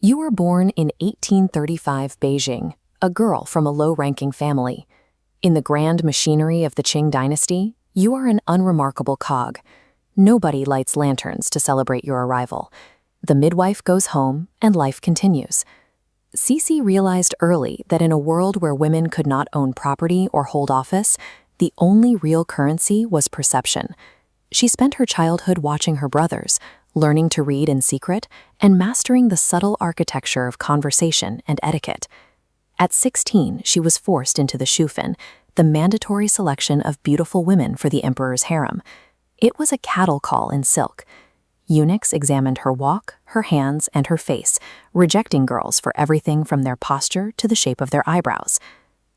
You were born in 1835 Beijing, a girl from a low-ranking family. In the grand machinery of the Qing Dynasty, you are an unremarkable cog. Nobody lights lanterns to celebrate your arrival. The midwife goes home, and life continues. Cixi realized early that in a world where women could not own property or hold office, the only real currency was perception. She spent her childhood watching her brothers, learning to read in secret, and mastering the subtle architecture of conversation and etiquette. At 16, she was forced into the shufan, the mandatory selection of beautiful women for the emperor's harem. It was a cattle call in silk. Eunuchs examined her walk, her hands, and her face, rejecting girls for everything from their posture to the shape of their eyebrows.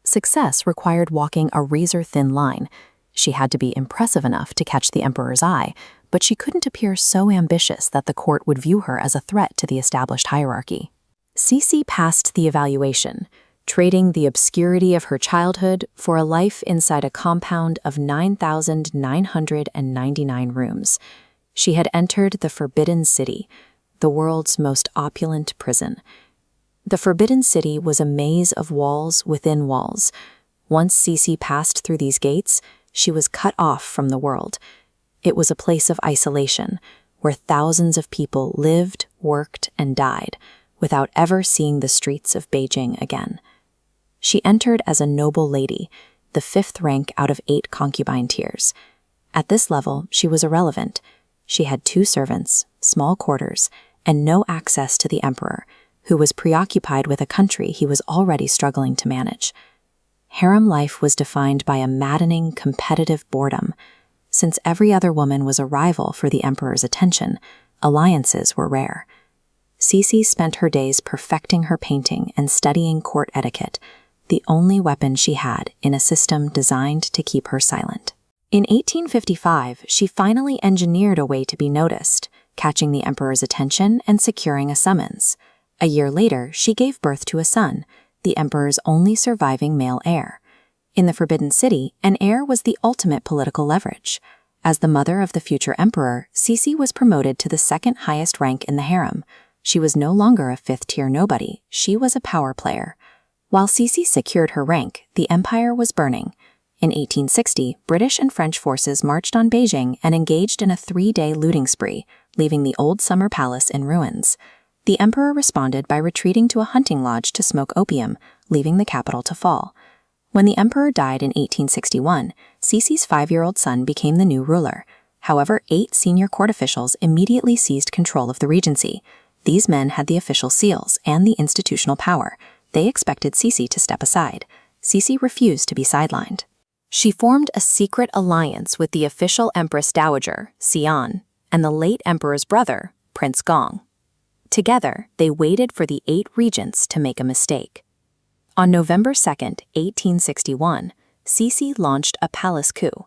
Success required walking a razor-thin line. She had to be impressive enough to catch the emperor's eye, but she couldn't appear so ambitious that the court would view her as a threat to the established hierarchy. Cixi passed the evaluation, trading the obscurity of her childhood for a life inside a compound of 9,999 rooms. She had entered the Forbidden City, the world's most opulent prison. The Forbidden City was a maze of walls within walls. Once Cixi passed through these gates, she was cut off from the world. It was a place of isolation, where thousands of people lived, worked, and died, without ever seeing the streets of Beijing again. She entered as a noble lady, the 5th rank out of 8 concubine tiers. At this level, she was irrelevant. She had 2 servants, small quarters, and no access to the emperor, who was preoccupied with a country he was already struggling to manage. Harem life was defined by a maddening, competitive boredom. Since every other woman was a rival for the emperor's attention, alliances were rare. Cixi spent her days perfecting her painting and studying court etiquette, the only weapon she had in a system designed to keep her silent. In 1855, she finally engineered a way to be noticed, catching the emperor's attention and securing a summons. A year later, she gave birth to a son, the emperor's only surviving male heir. In the Forbidden City, an heir was the ultimate political leverage. As the mother of the future emperor, Cixi was promoted to the 2nd highest rank in the harem. She was no longer a 5th-tier nobody, she was a power player. While Cixi secured her rank, the empire was burning. In 1860, British and French forces marched on Beijing and engaged in a 3-day looting spree, leaving the old summer palace in ruins. The emperor responded by retreating to a hunting lodge to smoke opium, leaving the capital to fall. When the emperor died in 1861, Cixi's 5-year-old son became the new ruler. However, 8 senior court officials immediately seized control of the regency. These men had the official seals and the institutional power. They expected Cixi to step aside. Cixi refused to be sidelined. She formed a secret alliance with the official Empress Dowager Cixi and the late emperor's brother, Prince Gong. Together, they waited for the 8 regents to make a mistake. On November 2, 1861, Cixi launched a palace coup.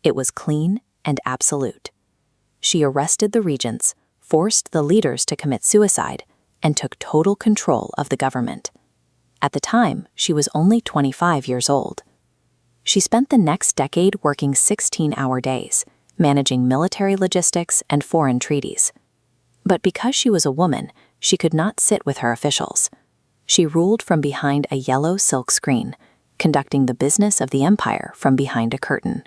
It was clean and absolute. She arrested the regents, forced the leaders to commit suicide, and took total control of the government. At the time, she was only 25 years old. She spent the next decade working 16-hour days, managing military logistics and foreign treaties. But because she was a woman, she could not sit with her officials. She ruled from behind a yellow silk screen, conducting the business of the empire from behind a curtain.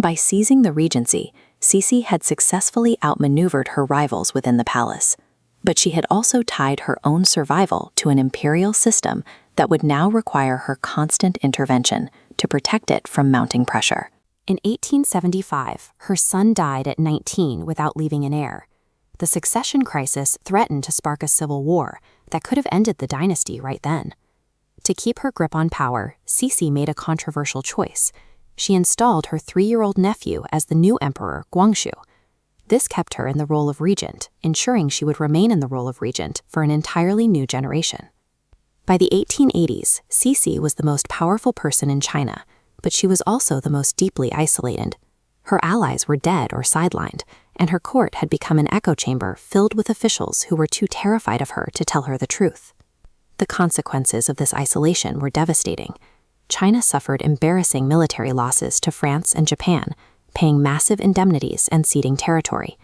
By seizing the regency, Cixi had successfully outmaneuvered her rivals within the palace, but she had also tied her own survival to an imperial system that would now require her constant intervention to protect it from mounting pressure. In 1875, her son died at 19 without leaving an heir. The succession crisis threatened to spark a civil war that could have ended the dynasty right then. To keep her grip on power, Cixi made a controversial choice. She installed her 3-year-old nephew as the new emperor, Guangxu. This kept her in the role of regent, ensuring she would remain in the role of regent for an entirely new generation. By the 1880s, Cixi was the most powerful person in China, but she was also the most deeply isolated. Her allies were dead or sidelined, and her court had become an echo chamber filled with officials who were too terrified of her to tell her the truth. The consequences of this isolation were devastating. China suffered embarrassing military losses to France and Japan, paying massive indemnities and ceding territory.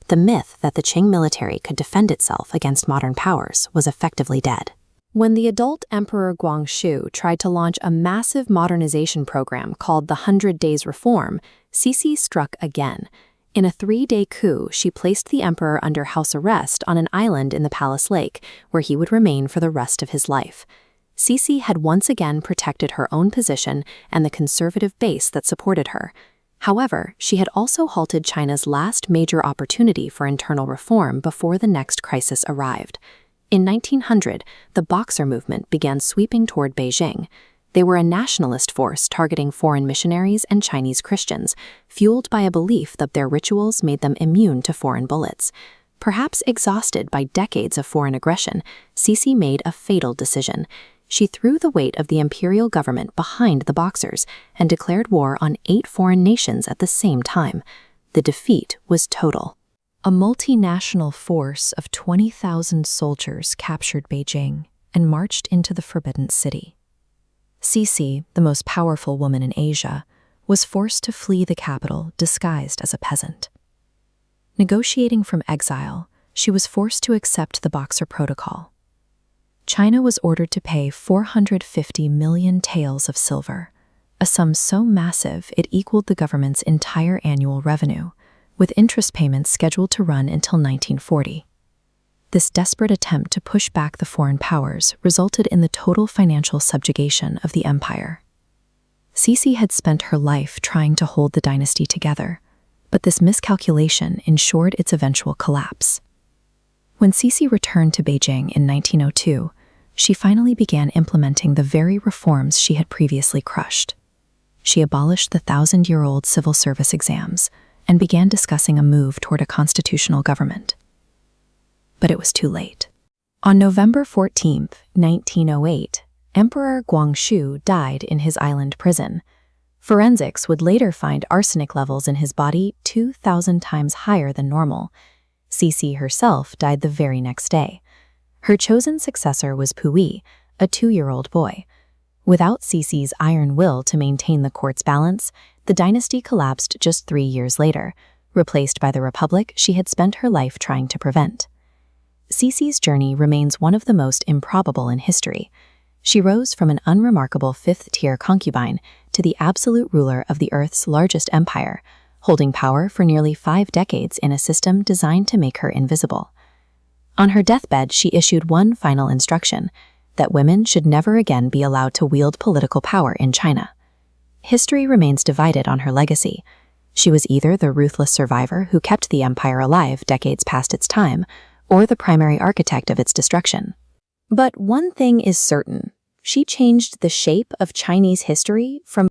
the myth that the Qing military could defend itself against modern powers was effectively dead. When the adult Emperor Guangxu tried to launch a massive modernization program called the 100 Days Reform, Cixi struck again. In a 3-day coup, she placed the emperor under house arrest on an island in the Palace Lake, where he would remain for the rest of his life. Cixi had once again protected her own position and the conservative base that supported her. However, she had also halted China's last major opportunity for internal reform before the next crisis arrived. In 1900, the Boxer movement began sweeping toward Beijing. They were a nationalist force targeting foreign missionaries and Chinese Christians, fueled by a belief that their rituals made them immune to foreign bullets. Perhaps exhausted by decades of foreign aggression, Cixi made a fatal decision. She threw the weight of the imperial government behind the Boxers and declared war on 8 foreign nations at the same time. The defeat was total. A multinational force of 20,000 soldiers captured Beijing and marched into the Forbidden City. Cixi, the most powerful woman in Asia, was forced to flee the capital disguised as a peasant. Negotiating from exile, she was forced to accept the Boxer Protocol. China was ordered to pay 450 million taels of silver, a sum so massive it equaled the government's entire annual revenue, with interest payments scheduled to run until 1940. This desperate attempt to push back the foreign powers resulted in the total financial subjugation of the empire. Cixi had spent her life trying to hold the dynasty together, but this miscalculation ensured its eventual collapse. When Cixi returned to Beijing in 1902, she finally began implementing the very reforms she had previously crushed. She abolished the 1,000-year-old civil service exams and began discussing a move toward a constitutional government. But it was too late. On November 14, 1908, Emperor Guangxu died in his island prison. Forensics would later find arsenic levels in his body 2,000 times higher than normal. Cixi herself died the very next day. Her chosen successor was Puyi, a 2-year-old boy. Without Cixi's iron will to maintain the court's balance, the dynasty collapsed just 3 years later, replaced by the republic she had spent her life trying to prevent. Cixi's journey remains one of the most improbable in history. She rose from an unremarkable 5th-tier concubine to the absolute ruler of the Earth's largest empire, holding power for nearly 5 decades in a system designed to make her invisible. On her deathbed, she issued one final instruction: that women should never again be allowed to wield political power in China. History remains divided on her legacy. She was either the ruthless survivor who kept the empire alive decades past its time, or the primary architect of its destruction. But one thing is certain: she changed the shape of Chinese history from